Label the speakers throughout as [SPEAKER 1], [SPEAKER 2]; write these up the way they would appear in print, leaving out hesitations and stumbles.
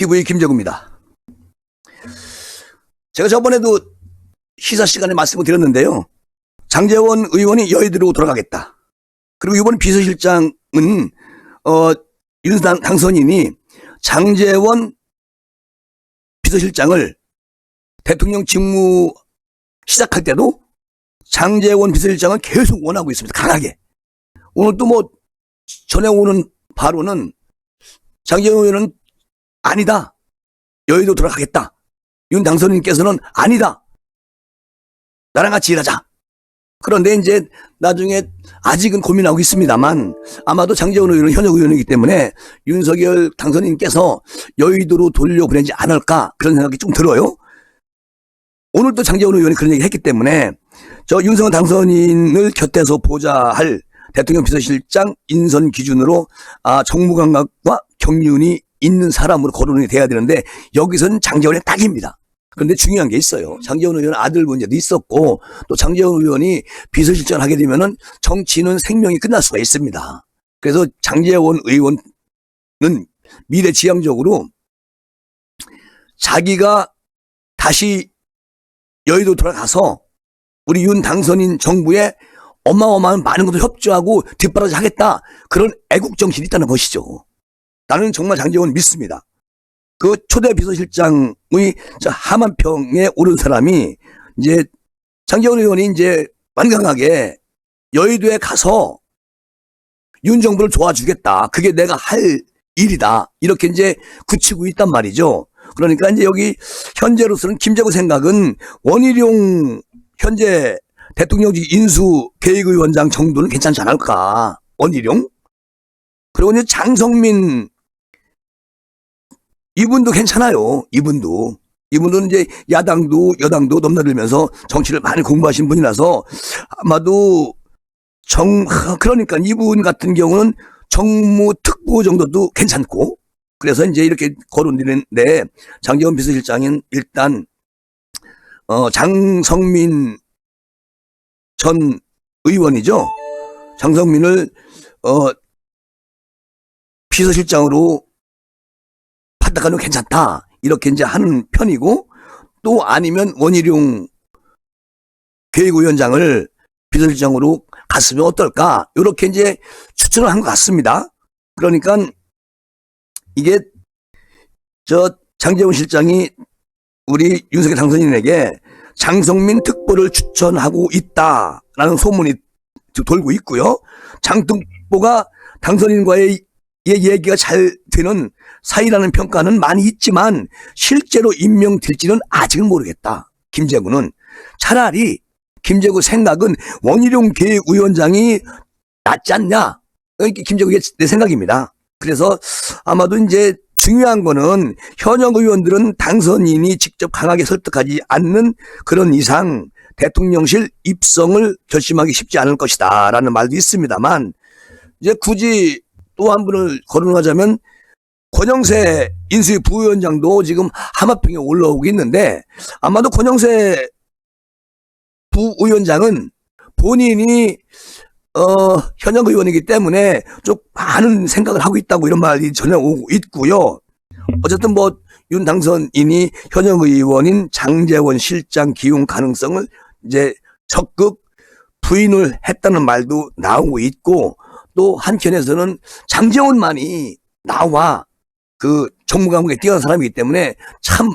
[SPEAKER 1] TV 김재구입니다. 제가 저번에도 시사 시간에 말씀을 드렸는데요. 장제원 의원이 여의도로 돌아가겠다. 그리고 이번 비서실장은 윤 당선인이 장제원 비서실장을 대통령 직무 시작할 때도 장제원 비서실장을 계속 원하고 있습니다. 강하게. 오늘 또 뭐 전해오는 바로는 장제원 의원은 아니다. 여의도 돌아가겠다. 윤 당선인께서는 아니다. 나랑 같이 일하자. 그런데 이제 나중에 아직은 고민하고 있습니다만 아마도 장제원 의원은 현역 의원이기 때문에 윤석열 당선인께서 여의도로 돌려보내지 않을까 그런 생각이 좀 들어요. 오늘 또 장제원 의원이 그런 얘기 했기 때문에 저 윤석열 당선인을 곁에서 보좌할 대통령 비서실장 인선 기준으로 정무감각과 경륜이 있는 사람으로 거론이 돼야 되는데 여기서는 장제원의 딱입니다. 그런데 중요한 게 있어요. 장제원 의원 아들 문제도 있었고 또 장제원 의원이 비서실장을 하게 되면은 정치는 생명이 끝날 수가 있습니다. 그래서 장제원 의원은 미래지향적으로 자기가 다시 여의도 돌아가서 우리 윤 당선인 정부에 어마어마한 많은 것도 협조하고 뒷바라지 하겠다. 그런 애국정신이 있다는 것이죠. 나는 정말 장제원 믿습니다. 그 초대 비서실장의 하만평에 오른 사람이 이제 장제원 의원이 이제 완강하게 여의도에 가서 윤 정부를 도와주겠다. 그게 내가 할 일이다. 이렇게 이제 굳히고 있단 말이죠. 그러니까 이제 여기 현재로서는 김재구 생각은 원희룡 현재 대통령직 인수계획위원장 정도는 괜찮지 않을까. 원희룡. 그리고 이제 장성민 이분도 괜찮아요. 이분도 이제 야당도 여당도 넘나들면서 정치를 많이 공부하신 분이라서 아마도 그러니까 이분 같은 경우는 정무특보 정도도 괜찮고 그래서 이제 이렇게 거론되는데 장제원 비서실장은 일단 장성민 전 의원이죠. 장성민을 비서실장으로 판단하면 괜찮다. 이렇게 이제 하는 편이고 또 아니면 원희룡 계획위원장을 비서실장으로 갔으면 어떨까? 이렇게 이제 추천을 한 것 같습니다. 그러니까 이게 장제원 실장이 우리 윤석열 당선인에게 장성민 특보를 추천하고 있다라는 소문이 돌고 있고요. 장 특보가 당선인과의 얘기가 잘 되는 사이라는 평가는 많이 있지만 실제로 임명될지는 아직은 모르겠다. 김재구는 차라리 김재구 생각은 원희룡 계획위원장이 낫지 않냐. 김재구의 내 생각입니다. 그래서 아마도 이제 중요한 거는 현역 의원들은 당선인이 직접 강하게 설득하지 않는 그런 이상 대통령실 입성을 결심하기 쉽지 않을 것이다 라는 말도 있습니다만 이제 굳이 또 한 분을 거론하자면 권영세 인수위 부위원장도 지금 하마평에 올라오고 있는데 아마도 권영세 부위원장은 본인이 현역 의원이기 때문에 좀 많은 생각을 하고 있다고 이런 말이 전해오고 있고요. 어쨌든 뭐 윤 당선인이 현역 의원인 장제원 실장 기용 가능성을 이제 적극 부인을 했다는 말도 나오고 있고 또 한켠에서는 장제원만이 나와 그 정무감독에 뛰어난 사람이기 때문에 참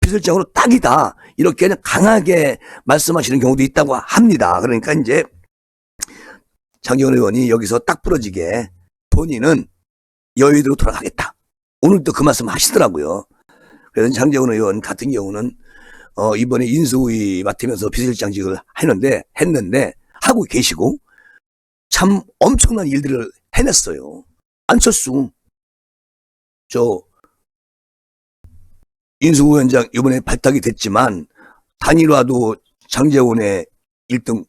[SPEAKER 1] 비서실장으로 딱이다. 이렇게 강하게 말씀하시는 경우도 있다고 합니다. 그러니까 이제 장제원 의원이 여기서 딱 부러지게 본인은 여의도로 돌아가겠다. 오늘 또 그 말씀 하시더라고요. 그래서 장제원 의원 같은 경우는 이번에 인수위 맡으면서 비서실장직을 했는데 하고 계시고 참 엄청난 일들을 해냈어요. 안철수 인수위원장 이번에 발탁이 됐지만 단일화도 장제원의 1등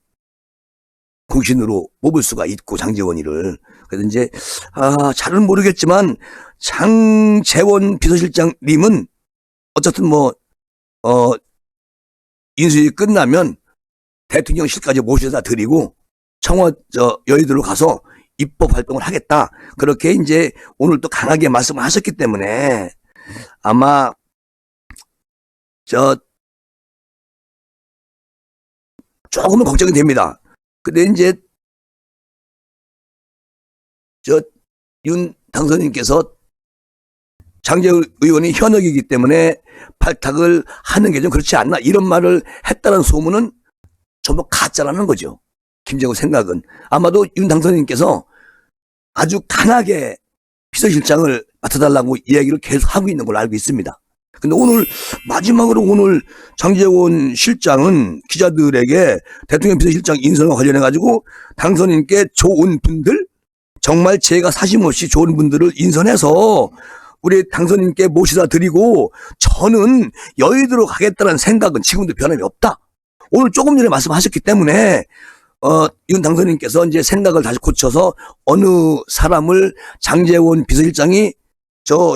[SPEAKER 1] 공신으로 뽑을 수가 있고 장제원이를 그래서 이제 잘은 모르겠지만 장제원 비서실장님은 어쨌든 뭐 인수위 끝나면 대통령실까지 모셔다 드리고 여의도로 가서 입법 활동을 하겠다. 그렇게 이제 오늘 또 강하게 말씀을 하셨기 때문에 아마 조금은 걱정이 됩니다. 근데 이제 윤 당선인께서 장재원 의원이 현역이기 때문에 발탁을 하는 게 좀 그렇지 않나 이런 말을 했다는 소문은 전부 가짜라는 거죠. 김재호 생각은 아마도 윤 당선인께서 아주 강하게 비서실장을 맡아달라고 이야기를 계속 하고 있는 걸로 알고 있습니다. 근데 오늘 마지막으로 오늘 장재원 실장은 기자들에게 대통령 비서실장 인선과 관련해 가지고 당선인께 좋은 분들 정말 제가 사심없이 좋은 분들을 인선해서 우리 당선인께 모시다 드리고 저는 여의도로 가겠다는 생각은 지금도 변함이 없다. 오늘 조금 전에 말씀하셨기 때문에 윤 당선인께서 이제 생각을 다시 고쳐서 어느 사람을 장재원 비서실장이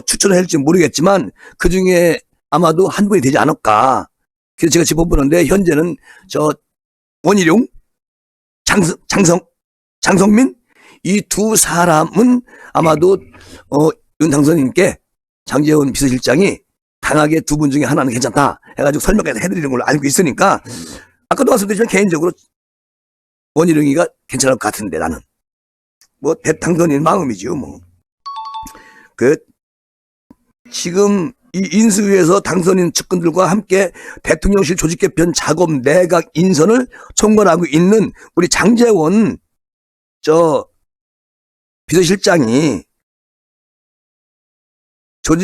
[SPEAKER 1] 추천을 할지 모르겠지만 그 중에 아마도 한 분이 되지 않을까. 그래서 제가 짚어보는데 현재는 원희룡, 장성민 이 두 사람은 아마도 윤 당선인께 장재원 비서실장이 강하게 두 분 중에 하나는 괜찮다 해가지고 설명까지 해드리는 걸로 알고 있으니까 아까도 말씀드렸지만 개인적으로 원희룡이가 괜찮을 것 같은데 나는 뭐 대당선인 마음이지요 뭐. 지금 이 인수위에서 당선인 측근들과 함께 대통령실 조직 개편 작업 내각 인선을 총괄하고 있는 우리 장재원 비서실장이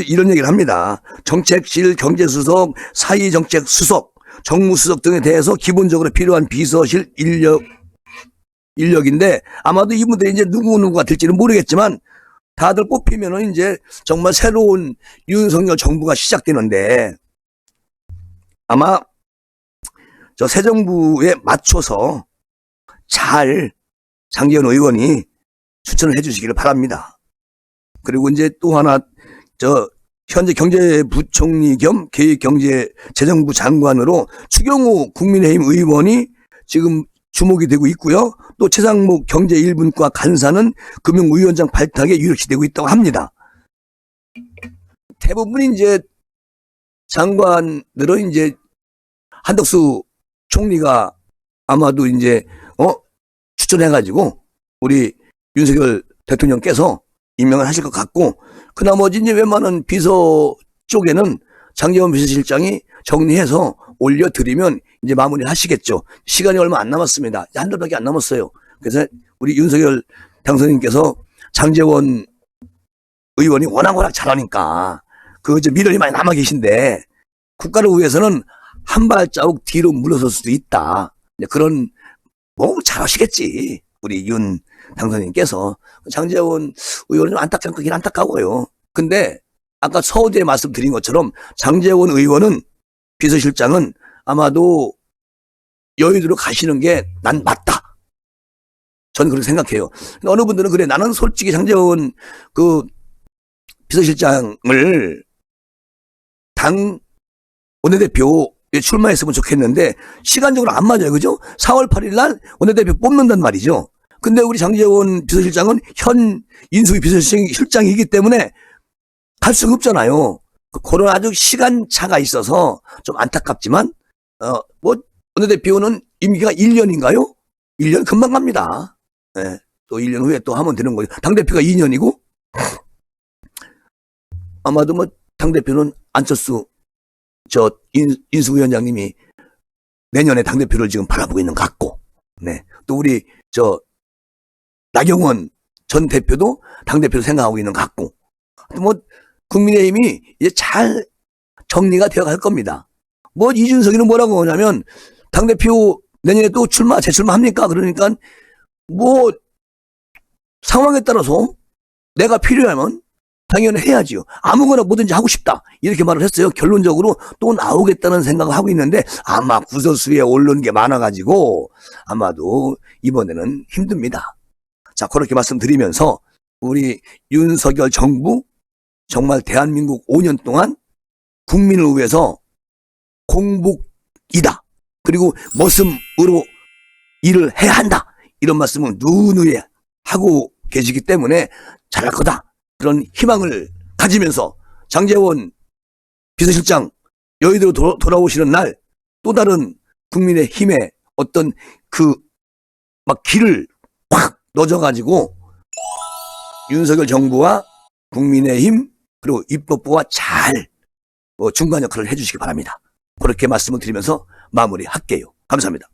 [SPEAKER 1] 이런 얘기를 합니다. 정책실 경제수석, 사회정책수석, 정무수석 등에 대해서 기본적으로 필요한 비서실 인력인데 아마도 이분들이 이제 누구가 될지는 모르겠지만 다들 뽑히면은 이제 정말 새로운 윤석열 정부가 시작되는데 아마 새 정부에 맞춰서 잘 장재원 의원이 추천을 해주시기를 바랍니다. 그리고 이제 또 하나 현재 경제부총리 겸 계획경제재정부 장관으로 추경호 국민의힘 의원이 지금 주목이 되고 있고요. 또 최상목 경제 1분과 간사는 금융위원장 발탁에 유력시 되고 있다고 합니다. 대부분 이제 장관들은 이제 한덕수 총리가 아마도 이제 추천해가지고 우리 윤석열 대통령께서 임명을 하실 것 같고 그 나머지 이제 웬만한 비서 쪽에는 장재원 비서실장이 정리해서 올려드리면 이제 마무리 하시겠죠. 시간이 얼마 안 남았습니다. 한 달밖에 안 남았어요. 그래서 우리 윤석열 당선인께서 장재원 의원이 워낙 잘하니까 미련이 많이 남아 계신데 국가를 위해서는 한 발자국 뒤로 물러설 수도 있다. 그런 잘하시겠지. 우리 윤 당선인께서 장재원 의원은 안타깝긴 안타까워요. 근데 아까 서두에 말씀드린 것처럼 장재원 의원은 비서실장은 아마도 여의도로 가시는 게 난 맞다. 저는 그렇게 생각해요. 어느 분들은 그래 나는 솔직히 장재원 비서실장을 당 원내대표에 출마했으면 좋겠는데 시간적으로 안 맞아요. 그죠? 4월 8일 날 원내대표 뽑는단 말이죠. 근데 우리 장재원 비서실장은 현 인수위 비서실장이기 때문에 갈 수가 없잖아요. 그런 아주 시간차가 있어서 좀 안타깝지만 원내대표는 임기가 1년인가요? 1년 금방 갑니다. 네, 또 1년 후에 또 하면 되는 거죠. 당대표가 2년이고 아마도 당대표는 안철수 인수위원장님이 내년에 당대표를 지금 바라보고 있는 것 같고 네, 또 우리 나경원 전 대표도 당대표를 생각하고 있는 것 같고 국민의힘이 이제 잘 정리가 되어 갈 겁니다. 이준석이는 뭐라고 하냐면 당대표 내년에 또 재출마합니까? 그러니까 상황에 따라서 내가 필요하면 당연히 해야지요. 아무거나 뭐든지 하고 싶다. 이렇게 말을 했어요. 결론적으로 또 나오겠다는 생각을 하고 있는데 아마 구설수에 오르는 게 많아가지고 아마도 이번에는 힘듭니다. 자, 그렇게 말씀드리면서 우리 윤석열 정부 정말 대한민국 5년 동안 국민을 위해서 공복이다. 그리고 머슴으로 일을 해야 한다. 이런 말씀을 누누이 하고 계시기 때문에 잘할 거다. 그런 희망을 가지면서 장제원 비서실장 여의도로 돌아오시는 날 또 다른 국민의 힘의 어떤 그 막 길을 확 넣어줘가지고 윤석열 정부와 국민의힘 그리고 입법부와 잘 중간 역할을 해주시기 바랍니다. 그렇게 말씀을 드리면서 마무리할게요. 감사합니다.